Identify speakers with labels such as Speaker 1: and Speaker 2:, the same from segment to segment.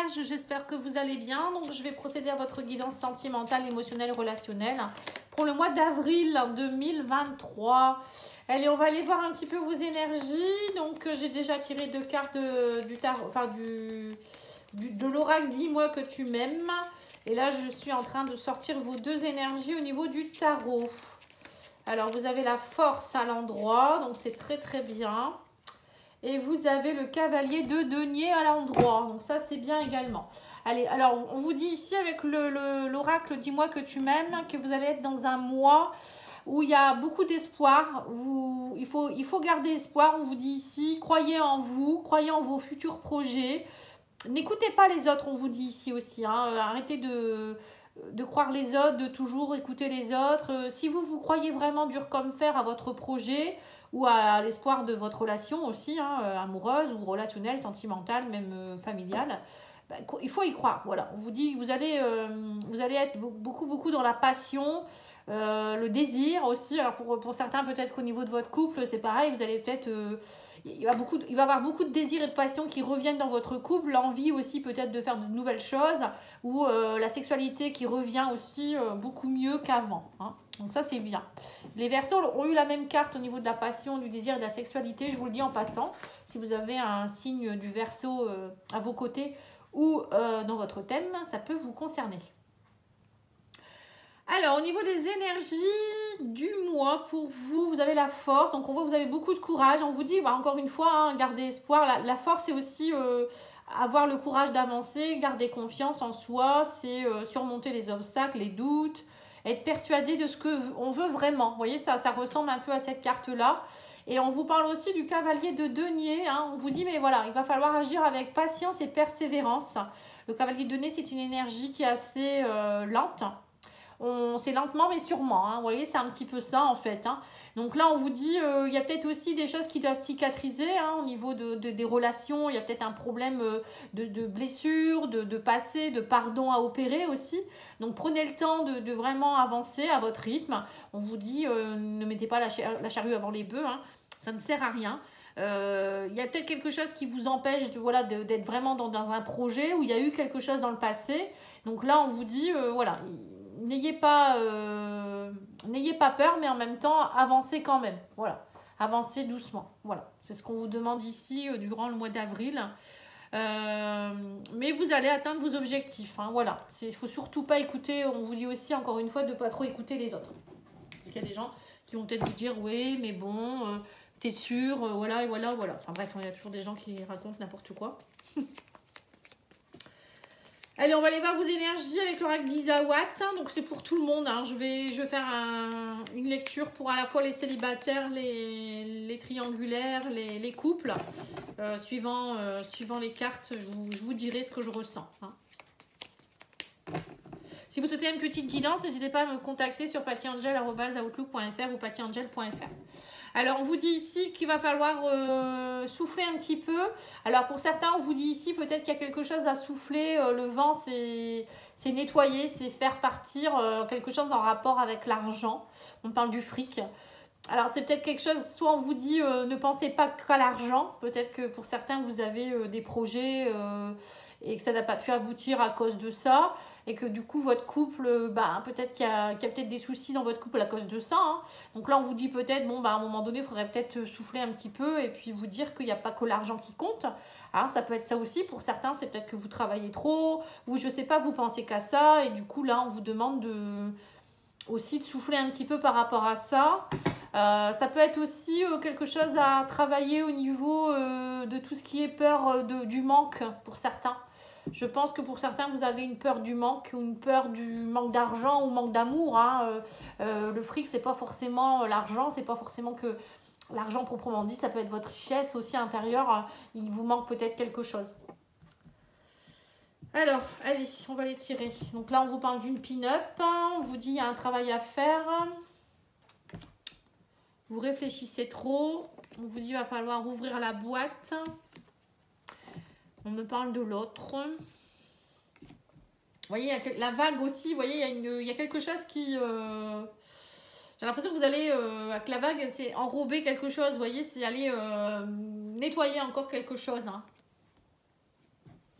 Speaker 1: Vierge, j'espère que vous allez bien. Donc, je vais procéder à votre guidance sentimentale, émotionnelle, relationnelle pour le mois d'avril 2023. Allez, on va aller voir un petit peu vos énergies. Donc, j'ai déjà tiré 2 cartes du tarot, enfin de l'oracle. Dis-moi que tu m'aimes. Et là, je suis en train de sortir vos 2 énergies au niveau du tarot. Alors, vous avez la force à l'endroit, donc c'est très très bien. Et vous avez le cavalier de denier à l'endroit. Donc ça, c'est bien également. Allez, alors, on vous dit ici avec l'oracle, dis-moi que tu m'aimes, que vous allez être dans un mois où il y a beaucoup d'espoir. Il faut garder espoir. On vous dit ici, croyez en vous, croyez en vos futurs projets. N'écoutez pas les autres, on vous dit ici aussi. Hein. Arrêtez de croire les autres, de toujours écouter les autres. Si vous croyez vraiment dur comme fer à votre projet ou à l'espoir de votre relation aussi, hein, amoureuse ou relationnelle, sentimentale, même familiale, bah, il faut y croire. Voilà, on vous dit que vous allez être beaucoup dans la passion, le désir aussi. Alors pour certains, peut-être qu'au niveau de votre couple, c'est pareil, vous allez peut-être... il va y avoir beaucoup de désir et de passion qui reviennent dans votre couple, l'envie aussi peut-être de faire de nouvelles choses, ou la sexualité qui revient aussi beaucoup mieux qu'avant. Hein. Donc ça, c'est bien. Les Verseaux ont eu la même carte au niveau de la passion, du désir et de la sexualité. Je vous le dis en passant, si vous avez un signe du Verseau à vos côtés ou dans votre thème, ça peut vous concerner. Alors, au niveau des énergies du mois, pour vous, vous avez la force. Donc, on voit que vous avez beaucoup de courage. On vous dit, bah, encore une fois, hein, gardez espoir. La force, c'est aussi avoir le courage d'avancer, garder confiance en soi. C'est surmonter les obstacles, les doutes, être persuadé de ce qu'on veut vraiment. Vous voyez, ça ressemble un peu à cette carte-là. Et on vous parle aussi du cavalier de denier. Hein. On vous dit, mais voilà, il va falloir agir avec patience et persévérance. Le cavalier de denier, c'est une énergie qui est assez lente. C'est lentement mais sûrement, hein. Vous voyez, c'est un petit peu ça en fait. Hein. Donc là, on vous dit, il y a peut-être aussi des choses qui doivent cicatriser hein, au niveau des relations. Il y a peut-être un problème de blessure, de passé, de pardon à opérer aussi. Donc prenez le temps de vraiment avancer à votre rythme. On vous dit, ne mettez pas la charrue avant les bœufs, hein. Ça ne sert à rien. Il y a peut-être quelque chose qui vous empêche d'être vraiment dans un projet où il y a eu quelque chose dans le passé. Donc là, on vous dit, voilà... N'ayez pas peur, mais en même temps, avancez quand même. Voilà, avancez doucement. Voilà, c'est ce qu'on vous demande ici durant le mois d'avril. Mais vous allez atteindre vos objectifs. Hein, voilà, il ne faut surtout pas écouter, on vous dit aussi encore une fois, de ne pas trop écouter les autres. Parce qu'il y a des gens qui vont peut-être vous dire, oui, mais bon, t'es sûr, voilà, et voilà, voilà. Enfin bref, il y a toujours des gens qui racontent n'importe quoi. Allez, on va aller voir vos énergies avec l'oracle d'Isawat. Donc, c'est pour tout le monde. Hein. Je vais faire une lecture pour à la fois les célibataires, les triangulaires, les couples. Suivant les cartes, je vous dirai ce que je ressens. Hein. Si vous souhaitez une petite guidance, n'hésitez pas à me contacter sur pattyangel@outlook.fr ou pattyangel.fr. Alors, on vous dit ici qu'il va falloir souffler un petit peu. Alors, pour certains, on vous dit ici peut-être qu'il y a quelque chose à souffler. Le vent, c'est nettoyer, c'est faire partir quelque chose en rapport avec l'argent. On parle du fric. Alors, c'est peut-être quelque chose, soit on vous dit ne pensez pas qu'à l'argent. Peut-être que pour certains, vous avez des projets et que ça n'a pas pu aboutir à cause de ça. Et que du coup, votre couple, peut-être qu'il y a peut-être des soucis dans votre couple à cause de ça. Hein. Donc là, on vous dit peut-être, bon, à un moment donné, il faudrait peut-être souffler un petit peu et puis vous dire qu'il n'y a pas que l'argent qui compte. Hein, ça peut être ça aussi. Pour certains, c'est peut-être que vous travaillez trop ou je ne sais pas, vous pensez qu'à ça. Et du coup, là, on vous demande aussi de souffler un petit peu par rapport à ça. Ça peut être aussi quelque chose à travailler au niveau de tout ce qui est peur du manque pour certains. Je pense que pour certains, vous avez une peur du manque ou une peur du manque d'argent ou manque d'amour. Hein. Le fric, c'est pas forcément l'argent, c'est pas forcément que l'argent proprement dit, ça peut être votre richesse aussi intérieure. Il vous manque peut-être quelque chose. Alors, allez, on va les tirer. Donc là, on vous parle d'une pin-up. On vous dit qu'il y a un travail à faire. Vous réfléchissez trop. On vous dit qu'il va falloir ouvrir la boîte. On me parle de l'autre. Vous voyez, la vague aussi, vous voyez, il y a quelque chose qui... j'ai l'impression que vous allez, avec la vague, c'est enrober quelque chose, vous voyez, c'est aller nettoyer encore quelque chose. Hein.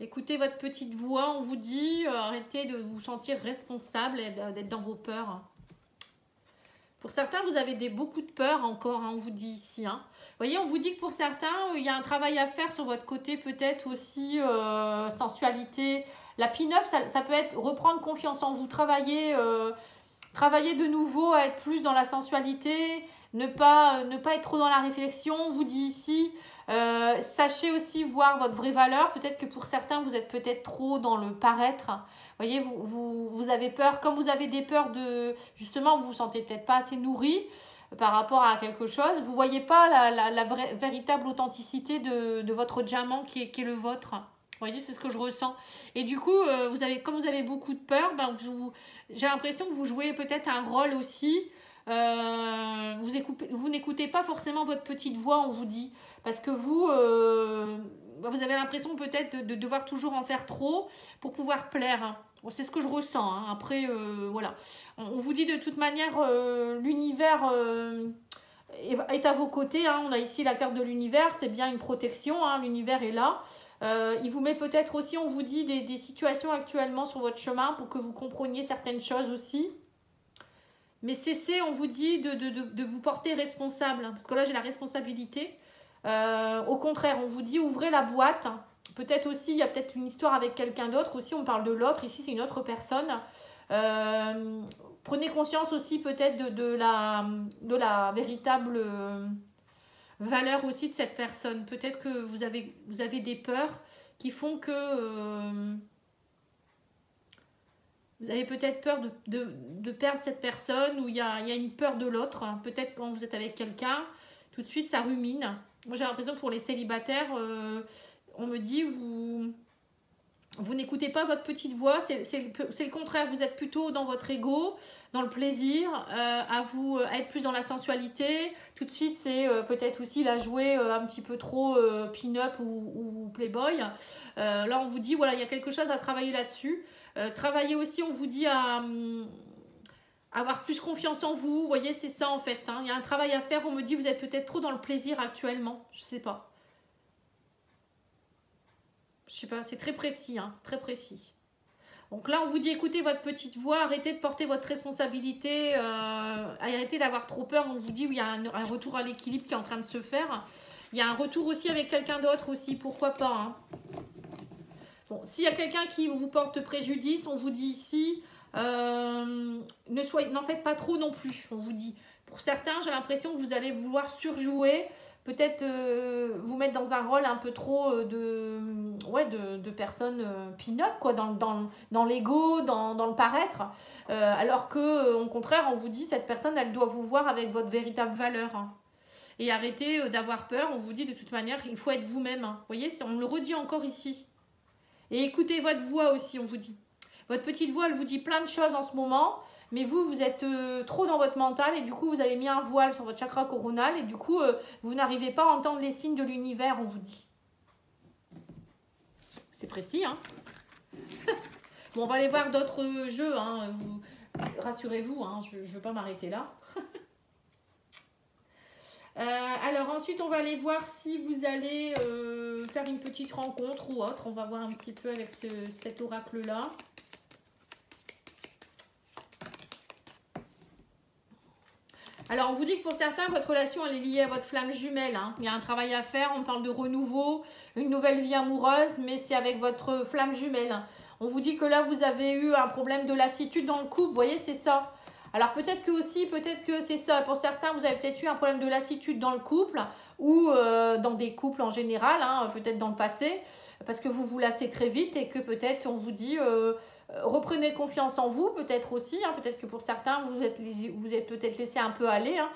Speaker 1: Écoutez votre petite voix, on vous dit, arrêtez de vous sentir responsable et d'être dans vos peurs. Pour certains, vous avez beaucoup de peur encore, hein, on vous dit ici. Hein. Vous voyez, on vous dit que pour certains, il y a un travail à faire sur votre côté, peut-être aussi sensualité. La pin-up, ça peut être reprendre confiance en vous, travailler de nouveau à être plus dans la sensualité, ne pas être trop dans la réflexion, on vous dit ici. Sachez aussi voir votre vraie valeur. Peut-être que pour certains, vous êtes peut-être trop dans le paraître. Vous voyez, vous avez peur. Comme vous avez des peurs de... Justement, vous vous sentez peut-être pas assez nourri par rapport à quelque chose. Vous ne voyez pas la véritable authenticité de votre diamant qui est le vôtre. Vous voyez, c'est ce que je ressens. Et du coup, comme vous avez beaucoup de peur, ben j'ai l'impression que vous jouez peut-être un rôle aussi. Vous n'écoutez pas forcément votre petite voix, on vous dit. Parce que vous avez l'impression peut-être de devoir toujours en faire trop pour pouvoir plaire. Hein. Bon, c'est ce que je ressens. Hein. Après, voilà. On vous dit de toute manière, l'univers est à vos côtés. Hein. On a ici la carte de l'univers. C'est bien une protection. Hein. L'univers est là. Il vous met peut-être aussi, on vous dit, des situations actuellement sur votre chemin pour que vous compreniez certaines choses aussi. Mais cessez, on vous dit, de vous porter responsable. Parce que là, j'ai la responsabilité. Au contraire, on vous dit, ouvrez la boîte. Peut-être aussi, il y a peut-être une histoire avec quelqu'un d'autre. Aussi, on parle de l'autre. Ici, c'est une autre personne. Prenez conscience aussi peut-être de la véritable valeur aussi de cette personne. Peut-être que vous avez des peurs qui font que... vous avez peut-être peur de perdre cette personne ou il y a une peur de l'autre. Peut-être quand vous êtes avec quelqu'un, tout de suite ça rumine. Moi j'ai l'impression pour les célibataires, on me dit vous n'écoutez pas votre petite voix, c'est le contraire. Vous êtes plutôt dans votre ego, dans le plaisir, à être plus dans la sensualité. Tout de suite c'est peut-être aussi la jouer un petit peu trop pin-up ou playboy. Là on vous dit voilà, il y a quelque chose à travailler là-dessus. Travailler aussi, on vous dit à avoir plus confiance en vous. Vous voyez, c'est ça en fait. Hein. Il y a un travail à faire. On me dit vous êtes peut-être trop dans le plaisir actuellement. Je sais pas. Je sais pas, c'est très précis. Hein, très précis. Donc là, on vous dit écoutez votre petite voix. Arrêtez de porter votre responsabilité. Arrêtez d'avoir trop peur. On vous dit il y a un retour à l'équilibre qui est en train de se faire. Il y a un retour aussi avec quelqu'un d'autre aussi. Pourquoi pas hein. Bon, s'il y a quelqu'un qui vous porte préjudice, on vous dit ici, n'en faites pas trop non plus, on vous dit. Pour certains, j'ai l'impression que vous allez vouloir surjouer, peut-être vous mettre dans un rôle un peu trop de personnes pin-up, quoi, dans l'ego, dans le paraître. Alors que, au contraire, on vous dit, cette personne, elle doit vous voir avec votre véritable valeur. Hein. Et arrêtez d'avoir peur, on vous dit de toute manière, il faut être vous-même. Hein. Vous voyez, on me le redit encore ici. Et écoutez votre voix aussi, on vous dit. Votre petite voix, elle vous dit plein de choses en ce moment, mais vous êtes trop dans votre mental et du coup, vous avez mis un voile sur votre chakra coronal et du coup, vous n'arrivez pas à entendre les signes de l'univers, on vous dit. C'est précis, hein. Bon, on va aller voir d'autres jeux, hein. Rassurez-vous, hein, je ne veux pas m'arrêter là. Alors ensuite on va aller voir si vous allez faire une petite rencontre ou autre. On va voir un petit peu avec cet oracle là. Alors on vous dit que pour certains votre relation elle est liée à votre flamme jumelle. Hein. Il y a un travail à faire, on parle de renouveau, une nouvelle vie amoureuse, mais c'est avec votre flamme jumelle. On vous dit que là vous avez eu un problème de lassitude dans le couple, vous voyez c'est ça. Alors peut-être que c'est ça. Pour certains, vous avez peut-être eu un problème de lassitude dans le couple ou dans des couples en général, hein, peut-être dans le passé, parce que vous vous lassez très vite et que peut-être on vous dit reprenez confiance en vous, peut-être aussi. Hein, peut-être que pour certains, vous êtes peut-être laissé un peu aller. Hein.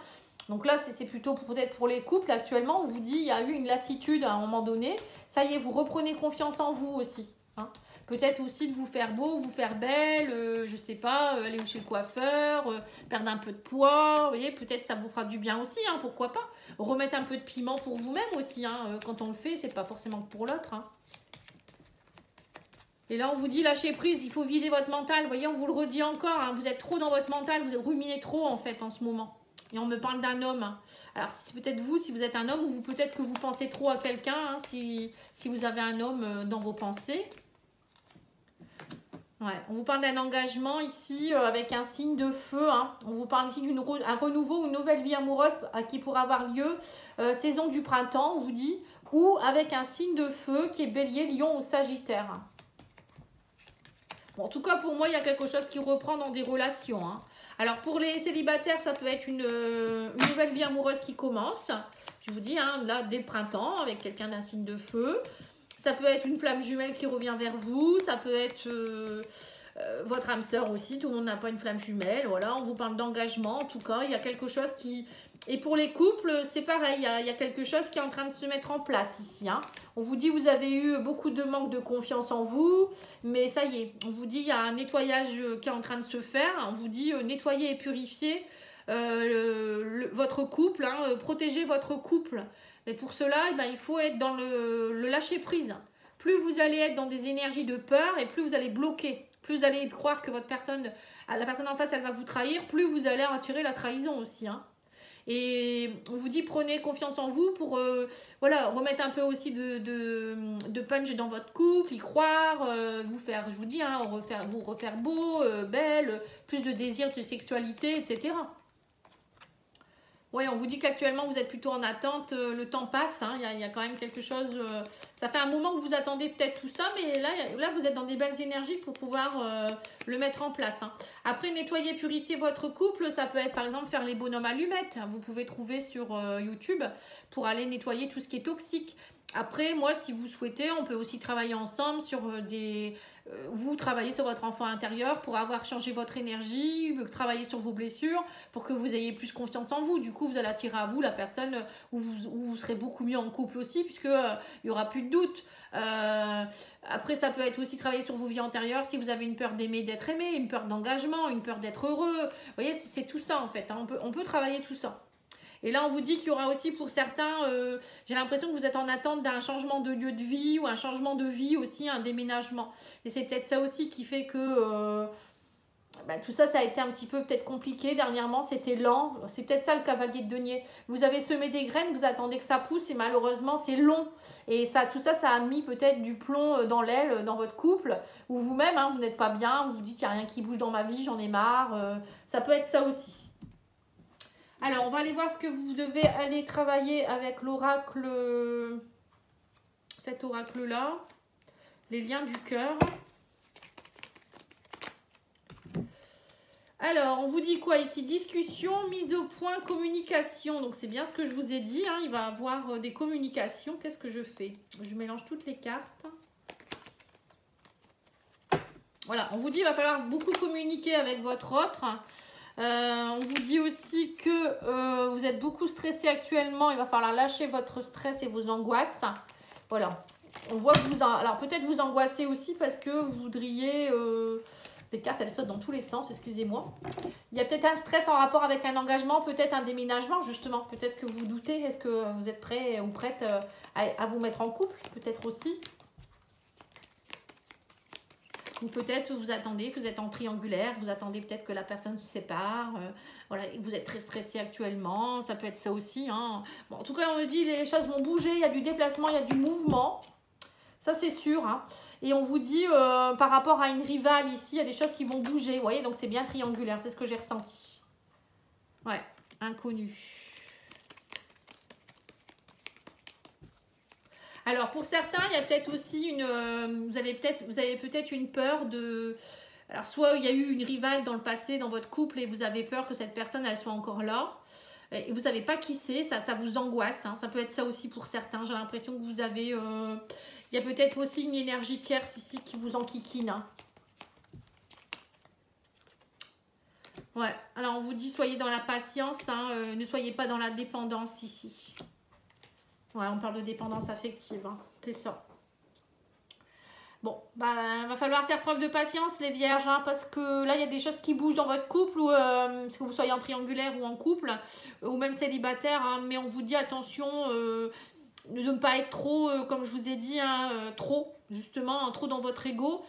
Speaker 1: Donc là, c'est plutôt peut-être pour les couples actuellement. On vous dit il y a eu une lassitude à un moment donné. Ça y est, vous reprenez confiance en vous aussi. Hein. Peut-être aussi de vous faire beau, vous faire belle, je sais pas, aller chez le coiffeur, perdre un peu de poids, vous voyez, peut-être ça vous fera du bien aussi, hein, pourquoi pas. Remettre un peu de piment pour vous-même aussi, hein, quand on le fait, c'est pas forcément pour l'autre. Hein. Et là, on vous dit lâcher prise, il faut vider votre mental, vous voyez, on vous le redit encore, hein, vous êtes trop dans votre mental, vous ruminez trop en fait en ce moment. Et on me parle d'un homme. Alors, c'est peut-être vous, si vous êtes un homme, ou peut-être que vous pensez trop à quelqu'un, hein, si vous avez un homme dans vos pensées. Ouais, on vous parle d'un engagement ici avec un signe de feu. Hein. On vous parle ici d'un renouveau, une nouvelle vie amoureuse qui pourra avoir lieu saison du printemps, on vous dit, ou avec un signe de feu qui est Bélier, Lion ou Sagittaire. Bon, en tout cas, pour moi, il y a quelque chose qui reprend dans des relations. Hein. Alors, pour les célibataires, ça peut être une nouvelle vie amoureuse qui commence. Je vous dis, hein, là, dès le printemps, avec quelqu'un d'un signe de feu. Ça peut être une flamme jumelle qui revient vers vous. Ça peut être votre âme sœur aussi. Tout le monde n'a pas une flamme jumelle. Voilà, on vous parle d'engagement. En tout cas, il y a quelque chose qui... Et pour les couples, c'est pareil. Il y a quelque chose qui est en train de se mettre en place ici. Hein. On vous dit, vous avez eu beaucoup de manque de confiance en vous. Mais ça y est, on vous dit, il y a un nettoyage qui est en train de se faire. On vous dit, nettoyer et purifier votre couple. Hein, protéger votre couple. Et pour cela, eh ben, il faut être dans le lâcher-prise. Plus vous allez être dans des énergies de peur et plus vous allez bloquer. Plus vous allez croire que la personne en face, elle va vous trahir, plus vous allez en tirer la trahison aussi. Hein. Et on vous dit, prenez confiance en vous pour voilà, remettre un peu aussi de punch dans votre couple, y croire, vous faire, je vous dis, hein, vous refaire beau, belle, plus de désir, de sexualité, etc. Oui, on vous dit qu'actuellement, vous êtes plutôt en attente. Le temps passe, hein, y a quand même quelque chose... ça fait un moment que vous attendez peut-être tout ça, mais là, vous êtes dans des belles énergies pour pouvoir le mettre en place. Hein. Après, nettoyer, purifier votre couple, ça peut être par exemple faire les bonhommes allumettes. Vous pouvez trouver sur YouTube pour aller nettoyer tout ce qui est toxique. Après, moi, si vous souhaitez, on peut aussi travailler ensemble sur des... vous travaillez sur votre enfant intérieur pour avoir changé votre énergie, travailler sur vos blessures pour que vous ayez plus confiance en vous. Du coup, vous allez attirer à vous la personne où vous serez beaucoup mieux en couple aussi puisque il n'y aura plus de doute. Après, ça peut être aussi travailler sur vos vies antérieures si vous avez une peur d'aimer, d'être aimé, une peur d'engagement, une peur d'être heureux. Vous voyez, c'est tout ça en fait. Hein. On peut travailler tout ça. Et là, on vous dit qu'il y aura aussi pour certains, j'ai l'impression que vous êtes en attente d'un changement de lieu de vie ou un changement de vie aussi, un déménagement. Et c'est peut-être ça aussi qui fait que tout ça, ça a été un petit peu peut-être compliqué dernièrement, c'était lent. C'est peut-être ça le cavalier de denier. Vous avez semé des graines, vous attendez que ça pousse et malheureusement, c'est long. Et ça, tout ça, ça a mis peut-être du plomb dans l'aile, dans votre couple. Ou vous-même, hein, vous n'êtes pas bien, vous vous dites, il n'y a rien qui bouge dans ma vie, j'en ai marre. Ça peut être ça aussi. Alors, on va aller voir ce que vous devez aller travailler avec l'oracle, cet oracle-là, les liens du cœur. Alors, on vous dit quoi ici? Discussion, mise au point, communication. Donc, c'est bien ce que je vous ai dit. Hein, il va y avoir des communications. Qu'est-ce que je fais? Je mélange toutes les cartes. Voilà, on vous dit qu'il va falloir beaucoup communiquer avec votre autre. On vous dit aussi que vous êtes beaucoup stressé actuellement. Il va falloir lâcher votre stress et vos angoisses. Voilà. On voit que alors peut-être vous angoissez aussi parce que vous voudriez... les cartes, elles sautent dans tous les sens, excusez-moi. Il y a peut-être un stress en rapport avec un engagement, peut-être un déménagement, justement. Peut-être que vous doutez. Est-ce que vous êtes prêt ou prête à vous mettre en couple? Peut-être aussi. Ou peut-être vous attendez, vous êtes en triangulaire, vous attendez peut-être que la personne se sépare. Voilà, vous êtes très stressé actuellement, ça peut être ça aussi. Hein. Bon, en tout cas, on me dit les choses vont bouger, il y a du déplacement, il y a du mouvement. Ça, c'est sûr. Hein. Et on vous dit, par rapport à une rivale ici, il y a des choses qui vont bouger. Vous voyez, donc c'est bien triangulaire, c'est ce que j'ai ressenti. Ouais, inconnu. Alors, pour certains, il y a peut-être aussi une... vous avez peut-être une peur de... Alors, soit il y a eu une rivale dans le passé, dans votre couple, et vous avez peur que cette personne, elle soit encore là. Et vous ne savez pas qui c'est, ça vous angoisse. Hein. Ça peut être ça aussi pour certains. J'ai l'impression que vous avez... il y a peut-être aussi une énergie tierce ici qui vous enquiquine. Hein. Ouais, alors on vous dit, soyez dans la patience, hein, ne soyez pas dans la dépendance ici. Ouais, on parle de dépendance affective, hein, c'est ça. Bon, va falloir faire preuve de patience les vierges, hein, parce que là, il y a des choses qui bougent dans votre couple, ou que vous soyez en triangulaire ou en couple, ou même célibataire, hein, mais on vous dit attention de ne pas être trop, comme je vous ai dit, hein, trop. justement trop dans votre ego.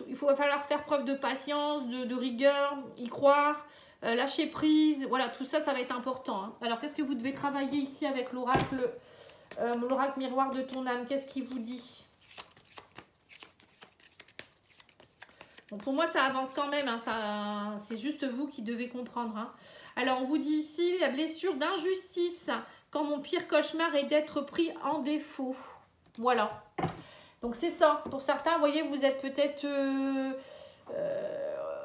Speaker 1: Il va falloir faire preuve de patience, de rigueur, y croire, lâcher prise. Voilà, tout ça, ça va être important. Hein. Alors, qu'est-ce que vous devez travailler ici avec l'oracle miroir de ton âme? Qu'est-ce qu'il vous dit? Bon, pour moi, ça avance quand même. Hein, c'est juste vous qui devez comprendre. Hein. Alors, on vous dit ici, la blessure d'injustice. Quand mon pire cauchemar est d'être pris en défaut. Voilà. Donc, c'est ça. Pour certains, vous voyez, vous êtes peut-être...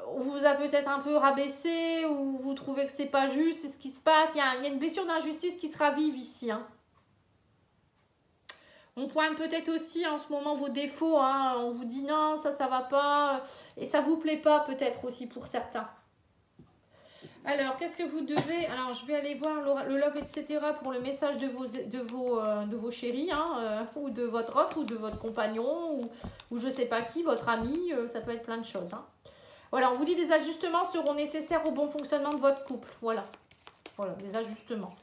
Speaker 1: on vous a peut-être un peu rabaissé ou vous trouvez que c'est pas juste, c'est ce qui se passe. Il y a une blessure d'injustice qui se ravive ici. Hein. On pointe peut-être aussi en ce moment vos défauts. Hein. On vous dit non, ça va pas. Et ça vous plaît pas peut-être aussi pour certains. Alors, qu'est-ce que vous devez... Alors, je vais aller voir le love, etc. pour le message de vos chéris, hein, ou de votre autre, ou de votre compagnon, ou je sais pas qui, votre ami, ça peut être plein de choses. Hein. Voilà, on vous dit des ajustements seront nécessaires au bon fonctionnement de votre couple. Voilà, voilà, des ajustements.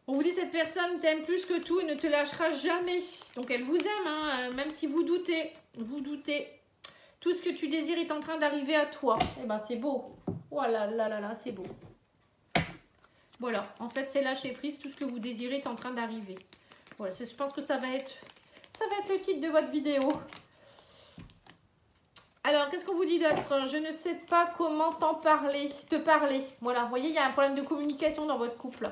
Speaker 1: On vous dit cette personne t'aime plus que tout et ne te lâchera jamais. Donc, elle vous aime, hein, même si vous doutez. Vous doutez. Tout ce que tu désires est en train d'arriver à toi. Eh ben, c'est beau. Voilà, là, c'est beau. Voilà, en fait, c'est lâcher prise. Tout ce que vous désirez est en train d'arriver. Voilà, je pense que ça va être le titre de votre vidéo. Alors, qu'est-ce qu'on vous dit d'autre? Je ne sais pas comment te parler. Voilà, vous voyez, il y a un problème de communication dans votre couple.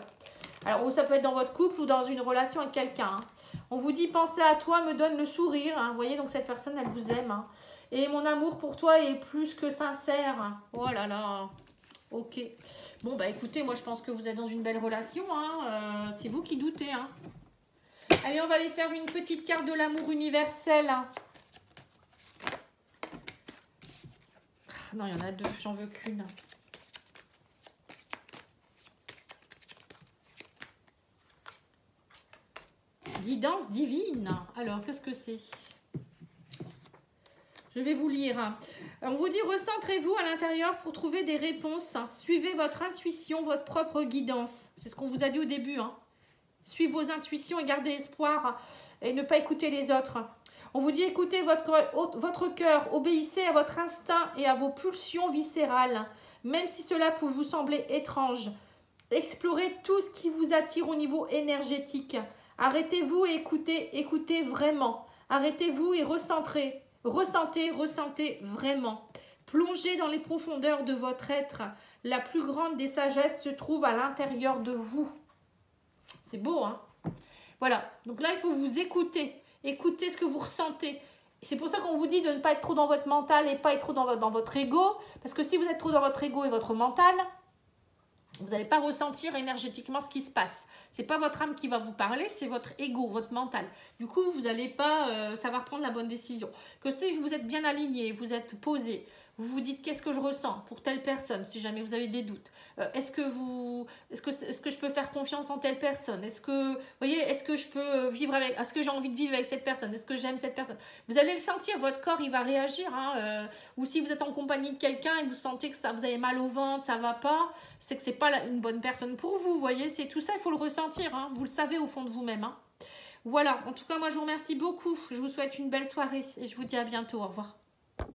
Speaker 1: Alors, ou ça peut être dans votre couple ou dans une relation avec quelqu'un. Hein. On vous dit, penser à toi me donne le sourire. Hein. Vous voyez, donc cette personne, elle vous aime. Hein. Et mon amour pour toi est plus que sincère. Oh là là. Ok. Bon, bah écoutez, moi je pense que vous êtes dans une belle relation. Hein. C'est vous qui doutez. Hein. Allez, on va aller faire une petite carte de l'amour universel. Hein. Non, il y en a deux. J'en veux qu'une. Guidance divine. Alors, qu'est-ce que c'est? Je vais vous lire. On vous dit, recentrez-vous à l'intérieur pour trouver des réponses. Suivez votre intuition, votre propre guidance. C'est ce qu'on vous a dit au début. Hein. Suivez vos intuitions et gardez espoir et ne pas écouter les autres. On vous dit, écoutez votre cœur, obéissez à votre instinct et à vos pulsions viscérales, même si cela peut vous sembler étrange. Explorez tout ce qui vous attire au niveau énergétique. Arrêtez-vous et écoutez vraiment. Arrêtez-vous et recentrez. Ressentez vraiment. Plongez dans les profondeurs de votre être. La plus grande des sagesses se trouve à l'intérieur de vous. C'est beau, hein? Voilà. Donc là, il faut vous écouter. Écoutez ce que vous ressentez. C'est pour ça qu'on vous dit de ne pas être trop dans votre mental et pas être trop dans votre ego. Parce que si vous êtes trop dans votre ego et votre mental, vous n'allez pas ressentir énergétiquement ce qui se passe. Ce n'est pas votre âme qui va vous parler, c'est votre ego, votre mental. Du coup, vous n'allez pas savoir prendre la bonne décision. Que si vous êtes bien aligné, vous êtes posé, vous vous dites qu'est-ce que je ressens pour telle personne, si jamais vous avez des doutes. Est-ce que je peux faire confiance en telle personne? Est-ce que je peux vivre avec, est-ce que j'ai envie de vivre avec cette personne? Est-ce que j'aime cette personne? Vous allez le sentir, votre corps, il va réagir. Hein, ou si vous êtes en compagnie de quelqu'un et vous sentez que vous avez mal au ventre, ça ne va pas, c'est que ce n'est pas une bonne personne pour vous. Vous voyez, c'est tout ça, il faut le ressentir. Hein, vous le savez au fond de vous-même. Hein. Voilà, en tout cas, moi, je vous remercie beaucoup. Je vous souhaite une belle soirée et je vous dis à bientôt. Au revoir.